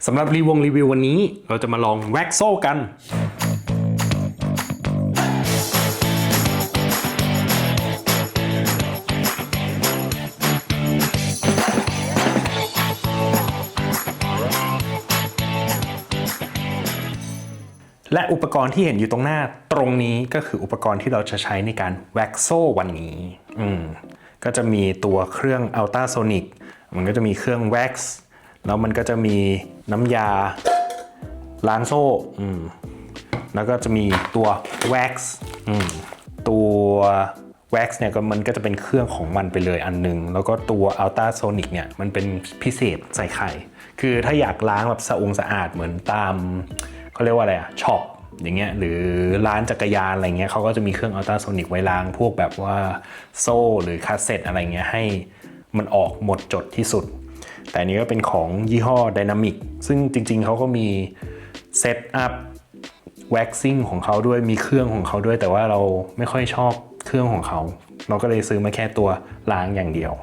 สำหรับรีวิววันนี้เราจะมาลองแว็กโซ่กันและอุปกรณ์ที่เห็นอยู่ตรงหน้าตรงนี้ก็คืออุปกรณ์ที่เราจะใช้ในการแว็กโซ่วันนี้ก็จะมีตัวเครื่องอัลตราโซนิกมันก็จะมีเครื่องแว็กซ์แล้วมันก็จะมีน้ำยาล้างโซ่แล้วก็จะมีตัวแว็กซ์ตัวแว็กซ์เนี่ยมันก็จะเป็นเครื่องของมันไปเลยอันนึงแล้วก็ตัวอัลตราโซนิกเนี่ยมันเป็นพิเศษใส่ไข่คือถ้าอยากล้างแบบสะอาดเหมือนตามเขาเรียกว่าอะไรช็อปอย่างเงี้ยหรือร้านจักรยานอะไรเงี้ยเขาก็จะมีเครื่องอัลตราโซนิกไว้ล้างพวกแบบว่าโซ่หรือคาสเซ็ตอะไรเงี้ยให้มันออกหมดจดที่สุดแต่นี้ก็เป็นของยี่ห้อ Dynamic ซึ่งจริงๆเขาก็มีเซตอัพแว็กซิ่งของเขาด้วยมีเครื่องของเขาด้วยแต่ว่าเราไม่ค่อยชอบเครื่องของเขาเราก็เลยซื้อมาแค่ตัวล้างอย่างเดียว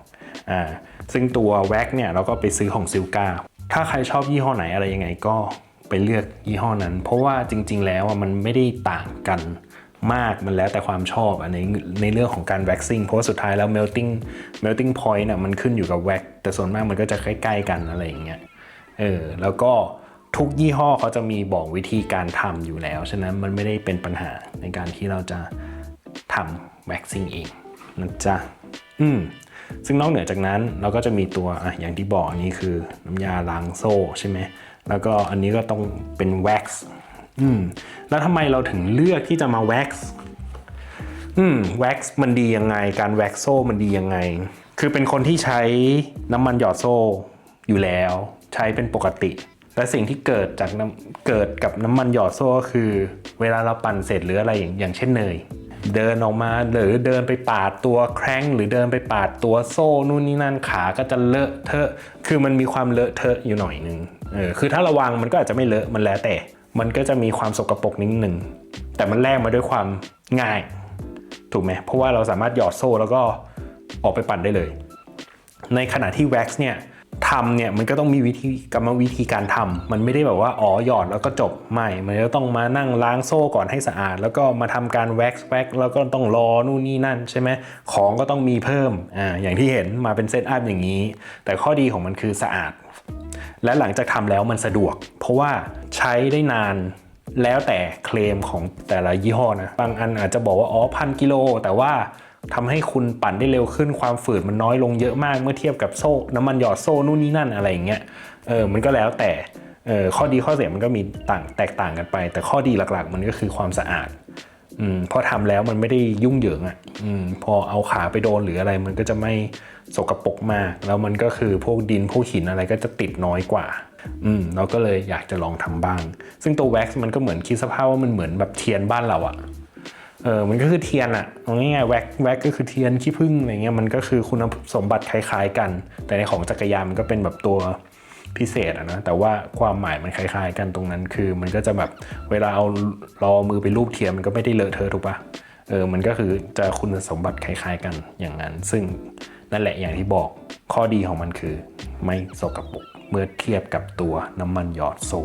ซึ่งตัวแว็กเนี่ยเราก็ไปซื้อของซิลกาถ้าใครชอบยี่ห้อไหนอะไรยังไงก็ไปเลือกยี่ห้อนั้นเพราะว่าจริงๆแล้วมันไม่ได้ต่างกันมากมันแล้วแต่ความชอบในเรื่องของการแว็กซิ่งเพราะว่าสุดท้ายแล้ว melting point มันขึ้นอยู่กับแว็กแต่ส่วนมากมันก็จะใกล้ๆกันอะไรอย่างเงี้ยแล้วก็ทุกยี่ห้อเขาจะมีบอกวิธีการทำอยู่แล้วฉะนั้นมันไม่ได้เป็นปัญหาในการที่เราจะทำแว็กซิ่งเองนะจ๊ะซึ่งนอกเหนือจากนั้นเราก็จะมีตัวอย่างที่บอกอันนี้คือน้ำยาล้างโซ่ใช่ไหมแล้วก็อันนี้ก็ต้องเป็นแว็กซ์แล้วทำไมเราถึงเลือกที่จะมาแว็กซ์แว็กซ์มันดียังไงการแว็กซ์โซ่มันดียังไงคือเป็นคนที่ใช้น้ำมันหยอดโซ่อยู่แล้วใช้เป็นปกติและสิ่งที่เกิดกับน้ำมันหยอดโซ่ก็คือเวลาเราปั่นเสร็จหรืออะไรอย่างเช่นเนยเดินออกมาหรือเดินไปปาดตัวแคร้งหรือเดินไปปาดตัวโซ่นู่นนี่นั่นขาก็จะเลอะเทอะคือมันมีความเลอะเทอะอยู่หน่อยนึงคือถ้าระวังมันก็อาจจะไม่เลอะมันแล้วแต่มันก็จะมีความสกปรกนิดนึงแต่มันแลกมาด้วยความง่ายถูกไหมเพราะว่าเราสามารถหยอดโซ่แล้วก็ออกไปปั่นได้เลยในขณะที่แว็กซ์เนี่ยทำเนี่ยมันก็ต้องมีกรรมวิธีการทำมันไม่ได้แบบว่าหยอดแล้วก็จบไม่มันจะต้องมานั่งล้างโซ่ก่อนให้สะอาดแล้วก็มาทำการแว็กซ์แล้วก็ต้องรอนู่นนี่นั่นใช่ไหมของก็ต้องมีเพิ่มอย่างที่เห็นมาเป็นเซตอัพอย่างนี้แต่ข้อดีของมันคือสะอาดและหลังจากทำแล้วมันสะดวกเพราะว่าใช้ได้นานแล้วแต่เคลมของแต่ละยี่ห้อนะบางอันอาจจะบอกว่า1,000 กิโลแต่ว่าทำให้คุณปั่นได้เร็วขึ้นความฝืดมันน้อยลงเยอะมากเมื่อเทียบกับโซ่น้ำมันหยอดโซ่นู่นนี่นั่นอะไรอย่างเงี้ยมันก็แล้วแต่ข้อดีข้อเสียมันก็มีแตกต่างกันไปแต่ข้อดีหลักๆมันก็คือความสะอาดพอทำแล้วมันไม่ได้ยุ่งเหยิงพอเอาขาไปโดนหรืออะไรมันก็จะไม่สกปรกมากแล้วมันก็คือพวกดินพวกหินอะไรก็จะติดน้อยกว่าเราก็เลยอยากจะลองทำบ้างซึ่งตัวแว็กซ์มันก็เหมือนคิดสภาพว่ามันเหมือนแบบเทียนบ้านเรามันก็คือเทียนเอาง่ายๆแว็กก็คือเทียนขี้ผึ้งอะไรเงี้ยมันก็คือคุณสมบัติคล้ายๆกันแต่ในของจักรยานมันก็เป็นแบบตัวพิเศษนะแต่ว่าความหมายมันคล้ายๆกันตรงนั้นคือมันก็จะแบบเวลาเรามือไปลูบเทียนมันก็ไม่ได้เลอะเทอะถูกปะมันก็คือจะคุณสมบัติคล้ายๆกันอย่างนั้นซึ่งนั่นแหละอย่างที่บอกข้อดีของมันคือไม่สกปรกเมื่อเทียบกับตัวน้ำมันหยอดโซ่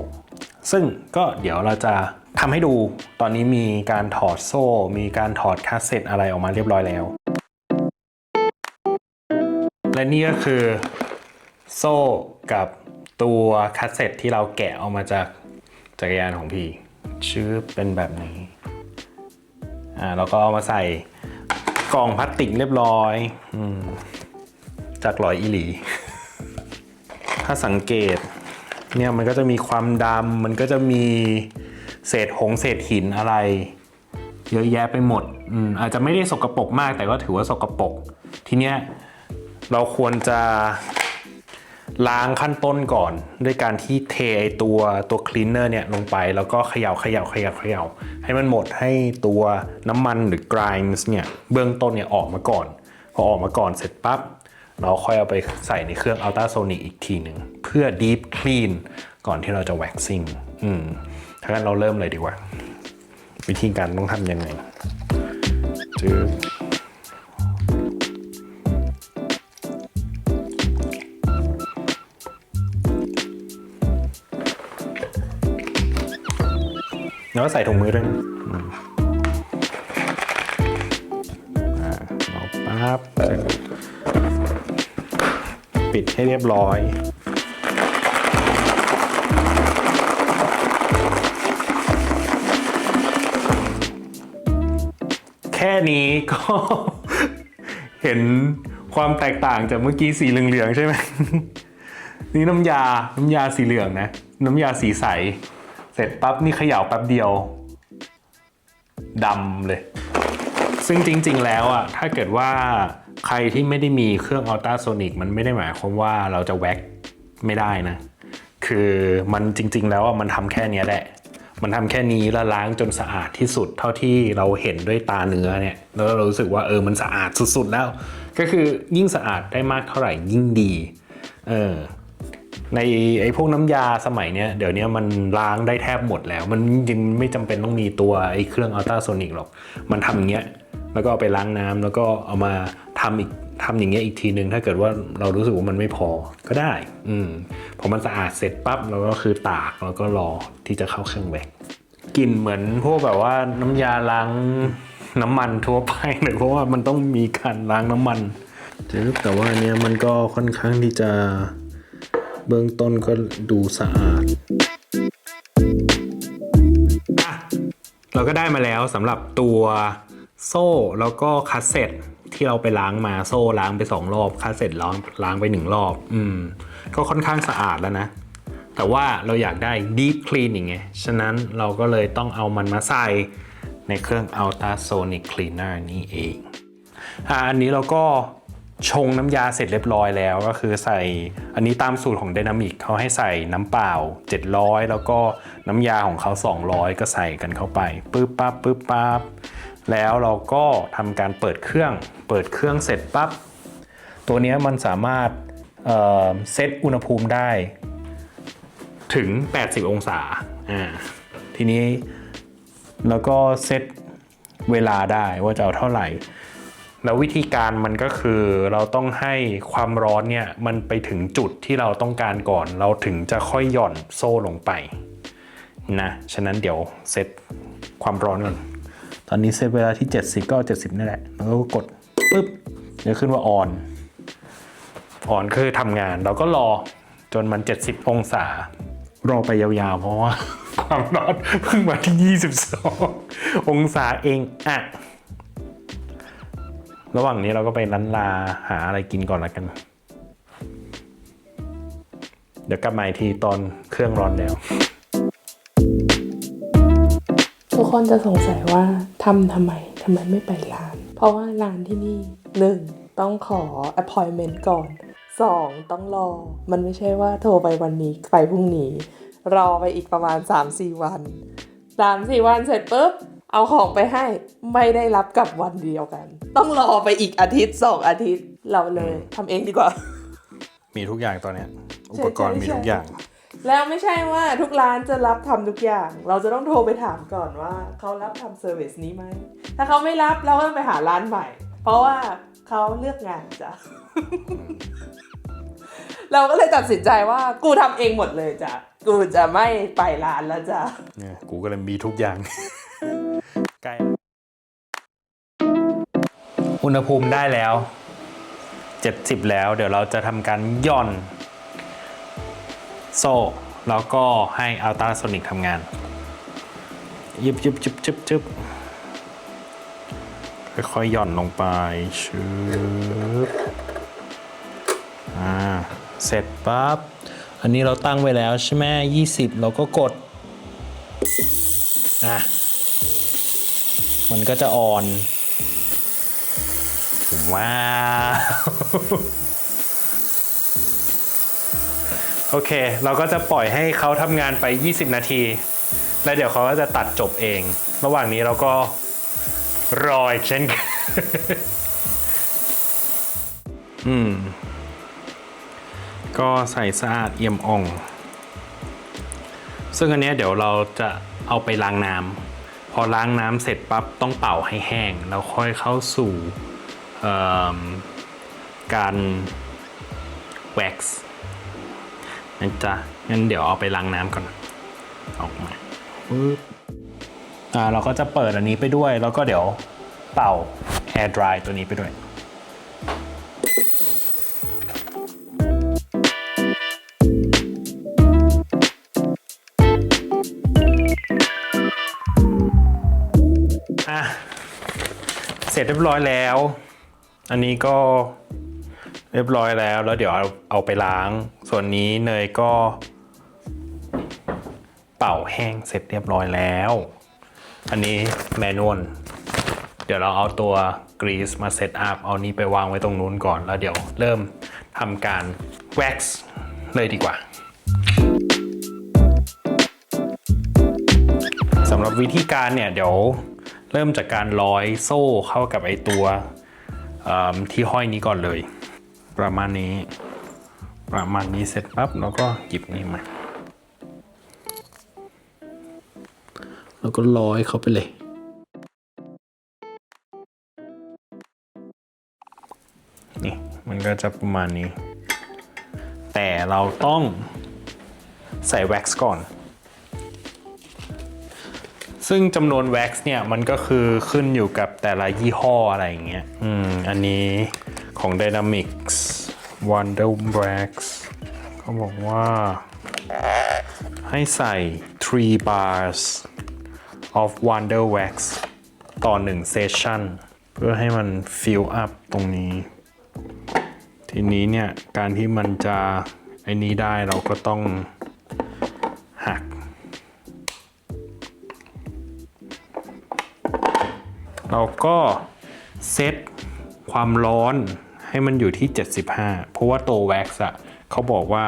ซึ่งก็เดี๋ยวเราจะทำให้ดูตอนนี้มีการถอดโซ่มีการถอดคาสเซ็ตอะไรออกมาเรียบร้อยแล้วและนี่ก็คือโซ่กับตัวคาสเซ็ตที่เราแกะออกมาจากจักรยานของพี่ชื่อเป็นแบบนี้เราก็เอามาใส่กล่องพลาสติกเรียบร้อยจากหลอยอีหลี ถ้าสังเกตเนี่ยมันก็จะมีความดำมันก็จะมีเศษหินอะไรเยอะแยะไปหมดอาจจะไม่ได้สกปรกมากแต่ก็ถือว่าสกปรกทีเนี้ยเราควรจะล้างขั้นต้นก่อนด้วยการที่เทตัวคลีนเนอร์เนี่ยลงไปแล้วก็เขย่าให้มันหมดให้ตัวน้ำมันหรือกรายส์เนี่ยเบื้องต้นเนี่ยออกมาก่อนพอออกมาก่อนเสร็จปั๊บเราค่อยเอาไปใส่ในเครื่องอัลตราโซนิกอีกทีหนึ่งเพื่อดีฟคลีนก่อนที่เราจะแว็กซิ่งถ้างั้นเราเริ่มเลยดีกว่าวิธีการต้องทำยังไง แล้วก็ใส่ถุงมือด้วยนะเอาปั๊บปิดให้เรียบร้อยแค่นี้ก็ เห็นความแตกต่างจากเมื่อกี้สีเหลืองๆใช่ไหม นี่น้ำยาสีเหลืองนะน้ำยาสีใสเสร็จปั๊บนี่เขย่าแป๊บเดียวดำเลยซึ่งจริงๆแล้วอ่ะถ้าเกิดว่าใครที่ไม่ได้มีเครื่องอัลตราโซนิกมันไม่ได้หมายความว่าเราจะแว็กไม่ได้นะคือมันจริงๆแล้วอ่ะมันทำแค่นี้แหละมันทำแค่นี้แล้วล้างจนสะอาดที่สุดเท่าที่เราเห็นด้วยตาเนื้อเนี่ยแล้วเรารู้สึกว่ามันสะอาดสุดๆแล้วก็คือยิ่งสะอาดได้มากเท่าไหร่ยิ่งดีในไอ้พวกน้ำยาสมัยเนี้ยเดี๋ยวนี้มันล้างได้แทบหมดแล้วมันยังไม่จำเป็นต้องมีตัวไอ้เครื่องอัลตราโซนิกหรอกมันทำอย่างเงี้ยแล้วก็เอาไปล้างน้ำแล้วก็เอามาทำอย่างเงี้ยอีกทีนึงถ้าเกิดว่าเรารู้สึกว่ามันไม่พอก็ได้พอมันสะอาดเสร็จปั๊บเราก็คือตากแล้วก็รอที่จะเข้าเครื่องแว็กกลิ่นเหมือนพวกแบบว่าน้ำยาล้างน้ำมันทั่วไปเลยเพราะว่ามันต้องมีการล้างน้ำมันแต่ว่าอันเนี้ยมันก็ค่อนข้างที่จะเบื้องต้นก็ดูสะอาดเราก็ได้มาแล้วสำหรับตัวโซ่แล้วก็คัสเซ็ตที่เราไปล้างมาโซ่ล้างไป2 รอบคัสเซ็ตล้างไป1 รอบก็ค่อนข้างสะอาดแล้วนะแต่ว่าเราอยากได้ Deep Clean อย่างเงี้ยฉะนั้นเราก็เลยต้องเอามันมาใส่ในเครื่อง Ultrasonic Cleaner นี่เองอันนี้เราก็ชงน้ำยาเสร็จเรียบร้อยแล้วก็คือใส่อันนี้ตามสูตรของ Dynamic เขาให้ใส่น้ำเปล่า700แล้วก็น้ำยาของเขา200ก็ใส่กันเข้าไปปึ๊บปั๊บแล้วเราก็ทำการเปิดเครื่องเสร็จปั๊บตัวนี้มันสามารถเซตอุณหภูมิได้ถึง80 องศาทีนี้แล้วก็เซตเวลาได้ว่าจะเอาเท่าไหร่แล้ววิธีการมันก็คือเราต้องให้ความร้อนเนี่ยมันไปถึงจุดที่เราต้องการก่อนเราถึงจะค่อยหย่อนโซ่ลงไปนะฉะนั้นเดี๋ยวเซตความร้อนก่อนตอนนี้เซตเวลาที่70ก็70นั่นแหละแล้วก็กดปึ๊บจะขึ้นว่าออนคือทำงานเราก็รอจนมัน70 องศารอไปยาวๆเพราะว่าความร้อนเพิ่งมาที่22 องศาเองระหว่างนี้เราก็ไปร้านลาหาอะไรกินก่อนละกันเดี๋ยวกลับมาอีกทีตอนเครื่องร้อนแล้วทุกคนจะสงสัยว่าทำไมไม่ไปร้านเพราะว่าร้านที่นี่ 1. ต้องขอ appointment ก่อน 2. ต้องรอมันไม่ใช่ว่าโทรไปวันนี้ไปพรุ่งนี้รอไปอีกประมาณ 3-4 วัน 3-4 วันเสร็จปุ๊บเอาของไปให้ไม่ได้รับกับวันเดียวกันต้องรอไปอีกอาทิตย์2 อาทิตย์เราเลยทำเองดีกว่ามีทุกอย่างตอนนี้อุปกรณ์มีทุกอย่างแล้วไม่ใช่ว่าทุกร้านจะรับทำทุกอย่างเราจะต้องโทรไปถามก่อนว่าเขารับทำเซอร์วิสนี้ไหมถ้าเขาไม่รับเราก็ต้องไปหาร้านใหม่เพราะว่าเขาเลือกงานจ้ะ เราก็เลยตัดสินใจว่ากูทำเองหมดเลยจ้ะกูจะไม่ไปร้านแล้วจ้ะเนี่ยกูก็เลยมีทุกอย่าง ใกล้อุณหภูมิได้แล้ว70แล้วเดี๋ยวเราจะทำการหย่อนโซ่แล้วก็ให้อัลตราโซนิกทำงานจึบค่อยๆหย่อนลงไปชืบเสร็จปั๊บอันนี้เราตั้งไว้แล้วใช่ไหม20เราก็กดมันก็จะออนว้าวโอเคเราก็จะปล่อยให้เขาทำงานไป20 นาทีแล้วเดี๋ยวเขาก็จะตัดจบเองระหว่างนี้เราก็รออีกเช่นกัน ก็ใส่สะอาดเอี่ยมอ่องซึ่งอันนี้เดี๋ยวเราจะเอาไปล้างน้ำพอล้างน้ำเสร็จปั๊บต้องเป่าให้แห้งแล้วค่อยเข้าสู่การแว็กซ์นะจ๊ะงั้นเดี๋ยวเอาไปล้างน้ำก่อนออกมาปึ๊บ เราก็จะเปิดอันนี้ไปด้วยแล้วก็เดี๋ยวเป่า hair dry ตัวนี้ไปด้วยเสร็จเรียบร้อยแล้วอันนี้ก็เรียบร้อยแล้วเดี๋ยวเอาไปล้างส่วนนี้เนยก็เป่าแห้งเสร็จเรียบร้อยแล้วอันนี้แมนนวลเดี๋ยวเราเอาตัวกรีซมาเซตอัพเอานี้ไปวางไว้ตรงนู้นก่อนแล้วเดี๋ยวเริ่มทำการแว็กซ์เลยดีกว่าสำหรับวิธีการเนี่ยเดี๋ยวเริ่มจากการร้อยโซ่เข้ากับไอตัวที่ห้อยนี้ก่อนเลยประมาณนี้เสร็จปั๊บเราก็หยิบนี่มาแล้วก็ร้อยเข้าไปเลยนี่มันก็จะประมาณนี้แต่เราต้องใส่แว็กซ์ก่อนซึ่งจำนวนแว็กซ์เนี่ยมันก็คือขึ้นอยู่กับแต่ละยี่ห้ออะไรอย่างเงี้ยอันนี้ของ Dynamics Wonder Wax เขาบอกว่าให้ใส่3 bars of Wonder Wax ต่อ1 session เพื่อให้มัน fill up ตรงนี้ทีนี้เนี่ยการที่มันจะไอ้นี้ได้เราก็ต้องหักเราก็เซตความร้อนให้มันอยู่ที่75เพราะว่าตัวแว็กซ์อะเขาบอกว่า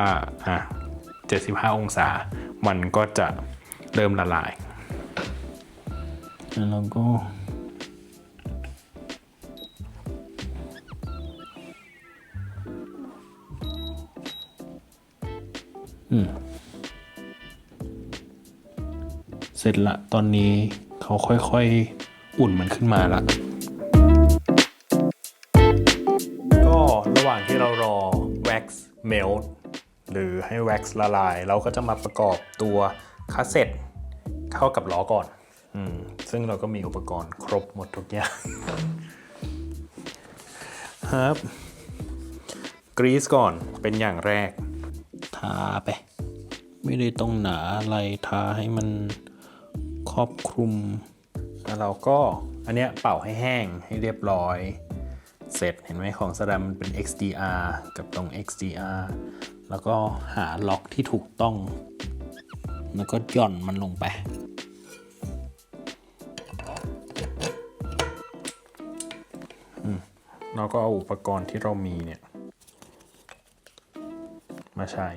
75องศามันก็จะเริ่มละลายแล้วเราก็เสร็จละตอนนี้เขาค่อยๆอุ่นมันขึ้นมาละก็ระหว่างที่เรารอแว็กซ์เมลต์หรือให้แว็กซ์ละลายเราก็จะมาประกอบตัวคาสเซ็ตเข้ากับล้อก่อนซึ่งเราก็มีอุปกรณ์ครบหมดทุกอย่างครับกรีซก่อนเป็นอย่างแรกทาไปไม่ได้ต้องหนาอะไรทาให้มันครอบคลุมแล้วเราก็อันเนี้ยเป่าให้แห้งให้เรียบร้อยเสร็จเห็นไหมของสแลมมันเป็น XDR กับตรง XDR แล้วก็หาล็อกที่ถูกต้องแล้วก็หย่อนมันลงไปเราก็เอาอุปกรณ์ที่เรามีเนี่ยมาใช้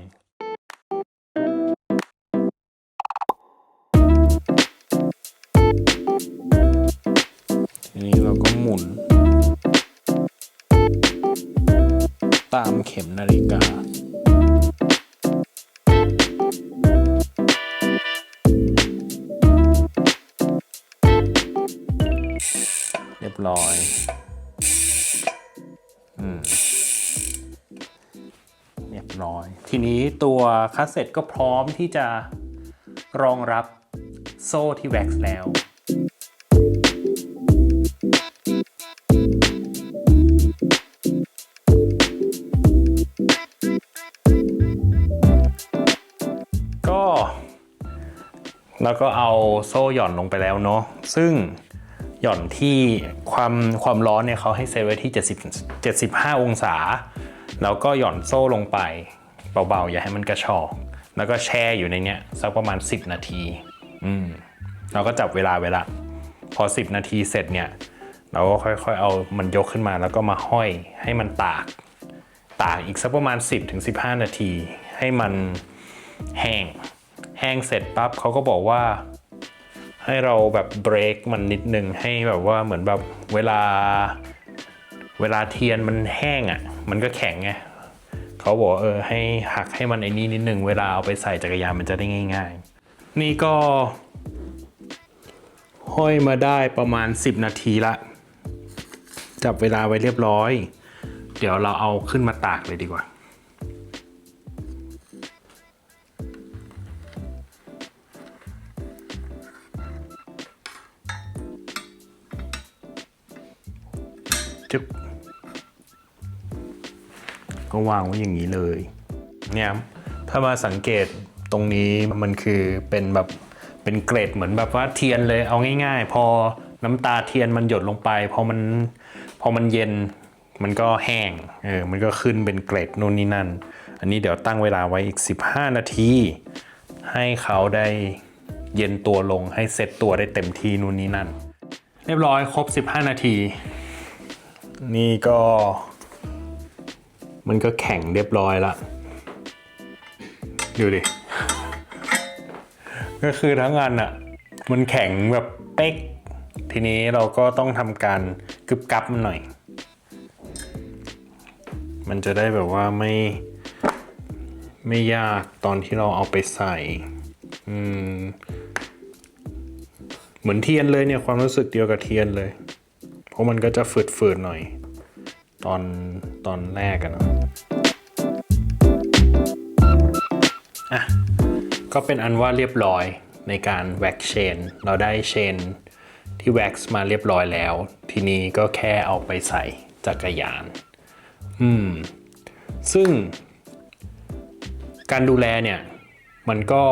ทีนี้เราก็หมุนตามเข็มนาฬิกาเรียบร้อยเรียบร้อยทีนี้ตัวคาสเซ็ตก็พร้อมที่จะรองรับโซ่ที่แว็กซ์แล้วแล้วก็เอาโซ่หย่อนลงไปแล้วเนาะซึ่งหย่อนที่ความร้อนเนี่ยเขาให้เซตไว้ที่75องศาแล้วก็หย่อนโซ่ลงไปเบาๆอย่าให้มันกระชอกแล้วก็แช่อยู่ในเนี้ยสักประมาณ10นาทีเราก็จับเวลาพอ10นาทีเสร็จเนี่ยเราก็ค่อยๆเอามันยกขึ้นมาแล้วก็มาห้อยให้มันตากอีกสักประมาณ10-15นาทีให้มันแห้งเสร็จปั๊บเขาก็บอกว่าให้เราแบบเบรกมันนิดนึงให้แบบว่าเหมือนแบบเวลาเทียนมันแห้งอ่ะมันก็แข็งไงเขาบอกให้หักให้มันไอ้นี่นิดนึงเวลาเอาไปใส่จักรยานมันจะได้ง่ายๆนี่ก็ห้อยมาได้ประมาณ10นาทีละจับเวลาไว้เรียบร้อยเดี๋ยวเราเอาขึ้นมาตากเลยดีกว่า จึ๊บก็วางไว้อย่างนี้เลยเนี่ยถ้ามาสังเกตตรงนี้มันคือเป็นแบบเป็นเกรดเหมือนแบบว่าเทียนเลยเอาง่ายๆพอน้ำตาเทียนมันหยดลงไปพอมันเย็นมันก็แห้งมันก็ขึ้นเป็นเกรดนู่นนี่นั่นอันนี้เดี๋ยวตั้งเวลาไว้อีก15นาทีให้เขาได้เย็นตัวลงให้เซตตัวได้เต็มที่นู่นนี่นั่นเรียบร้อยครบ15นาทีนี่ก็มันก็แข็งเรียบร้อยละดูดิก็คือทั้งอันอ่ะมันแข็งแบบเป๊กทีนี้เราก็ต้องทำการกึบกับมันหน่อยมันจะได้แบบว่าไม่ยากตอนที่เราเอาไปใส่เหมือนเทียนเลยเนี่ยความรู้สึกเดียวกับเทียนเลยเพราะมันก็จะฝืดๆหน่อยตอนแรกอะเนาะอ่ะก็เป็นอันว่าเรียบร้อยในการแว็กเชนเราได้เชนที่แว็กซ์มาเรียบร้อยแล้วทีนี้ก็แค่เอาไปใส่จักรยานซึ่งการดูแลเนี่ยมันก็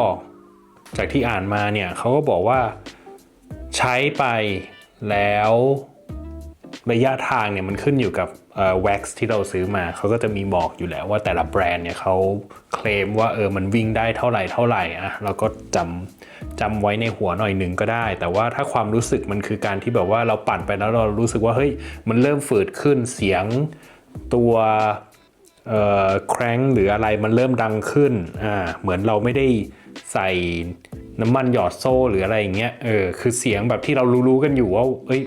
จากที่อ่านมาเนี่ยเขาก็บอกว่าใช้ไปแล้วระยะทางเนี่ยมันขึ้นอยู่กับแว็กซ์ที่เราซื้อมาเขาก็จะมีบอกอยู่แล้วว่าแต่ละแบรนด์เนี่ยเขาเคลมว่ามันวิ่งได้เท่าไหร่อะเราก็จำไว้ในหัวหน่อยหนึ่งก็ได้แต่ว่าถ้าความรู้สึกมันคือการที่แบบว่าเราปั่นไปแล้วเรารู้สึกว่าเฮ้ยมันเริ่มฝืดขึ้นเสียงตัวแครงหรืออะไรมันเริ่มดังขึ้นเหมือนเราไม่ได้ใส่น้ำมันหยอดโซ่หรืออะไรอย่างเงี้ยคือเสียงแบบที่เรารู้กันอยู่ว่าเอ้ย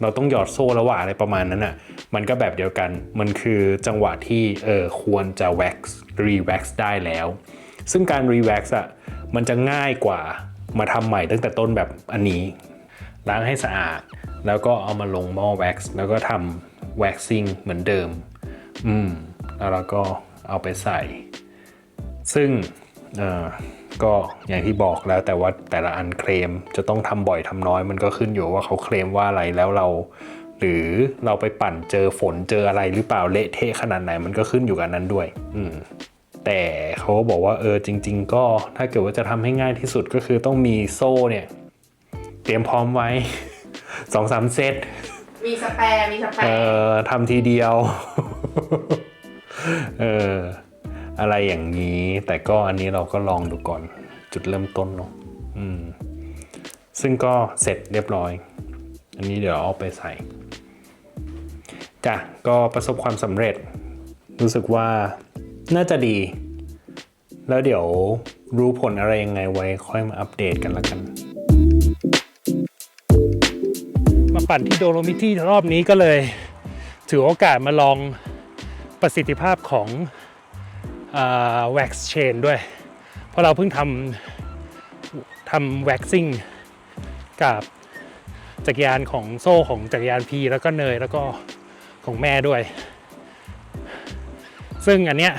เราต้องหยอดโซ่แล้วว่าอะไรประมาณนั้นอ่ะมันก็แบบเดียวกันมันคือจังหวะที่ควรจะรีแว็กซ์ได้แล้วซึ่งการรีแว็กซ์อ่ะมันจะง่ายกว่ามาทำใหม่ตั้งแต่ต้นแบบอันนี้ล้างให้สะอาดแล้วก็เอามาลงหม้อแว็กซ์แล้วก็ทำแว็กซิ่งเหมือนเดิมแล้วเราก็เอาไปใส่ซึ่งก็อย่างที่บอกแล้วแต่ว่าแต่ละอันเคลมจะต้องทำบ่อยทำน้อยมันก็ขึ้นอยู่ว่าเขาเคลมว่าอะไรแล้วเราหรือเราไปปั่นเจอฝนเจออะไรหรือเปล่าเละเทะขนาดไหนมันก็ขึ้นอยู่กับนั้นด้วยแต่เขาก็บอกว่าจริงๆก็ถ้าเกิดว่าจะทำให้ง่ายที่สุดก็คือต้องมีโซ่เนี่ยเตรียมพร้อมไว้ 2-3 เซตมีสแปร์ทำทีเดียว อะไรอย่างนี้แต่ก็อันนี้เราก็ลองดูก่อนจุดเริ่มต้นเนาะซึ่งก็เสร็จเรียบร้อยอันนี้เดี๋ยวเอาไปใส่จ้ะก็ประสบความสำเร็จรู้สึกว่าน่าจะดีแล้วเดี๋ยวรู้ผลอะไรยังไงไว้ค่อยมาอัปเดตกันละกันมาปั่นที่โดโลมิตี้รอบนี้ก็เลยถือโอกาสมาลองประสิทธิภาพของwax chain ด้วยเพราะเราเพิ่งทำ waxing กับจักรยานของโซ่ของจักรยานพีแล้วก็เนยแล้วก็ของแม่ด้วยซึ่งอันเนี้ย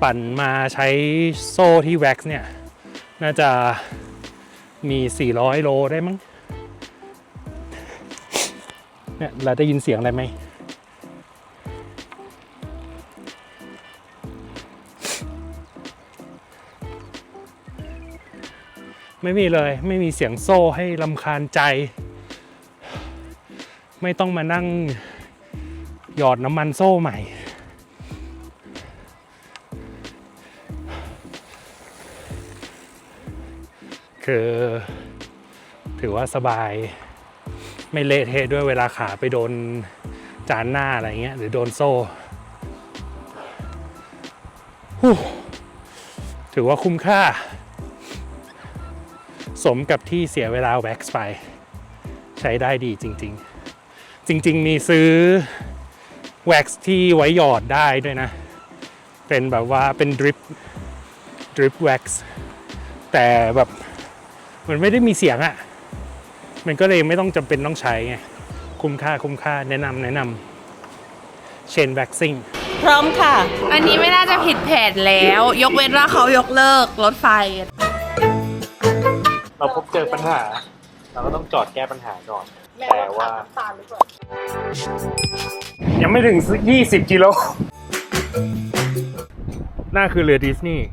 ปั่นมาใช้โซ่ที่ wax เนี่ยน่าจะมี400โลได้มั้งเนี่ยเราได้ยินเสียงอะไรไหมไม่มีเลยไม่มีเสียงโซ่ให้รำคาญใจไม่ต้องมานั่งหยอดน้ำมันโซ่ใหม่คือถือว่าสบายไม่เละเทะด้วยเวลาขาไปโดนจานหน้าอะไรเงี้ยหรือโดนโซ่ถือว่าคุ้มค่าสมกับที่เสียเวลาแว็กซ์ไปใช้ได้ดีจริงๆจริงๆมีซื้อแว็กซ์ที่ไว้หยอดได้ด้วยนะเป็นแบบว่าเป็นดริปแว็กซ์แต่แบบมันไม่ได้มีเสียงอ่ะมันก็เลยไม่ต้องจำเป็นต้องใช้ไงคุ้มค่าแนะนำเชนแว็กซิ่งพร้อมค่ะอันนี้ไม่น่าจะผิดแผนแล้วยกเว้นว่าเขายกเลิกรถไฟเราพบเจอปัญหาเราก็ต้องจอดแก้ปัญหาก่อน แม่ แต่ ว่า ว่า น้ำตาลหรือเปล่า ยังไม่ถึง20 กิโลน่าคือเรือดิสนีย์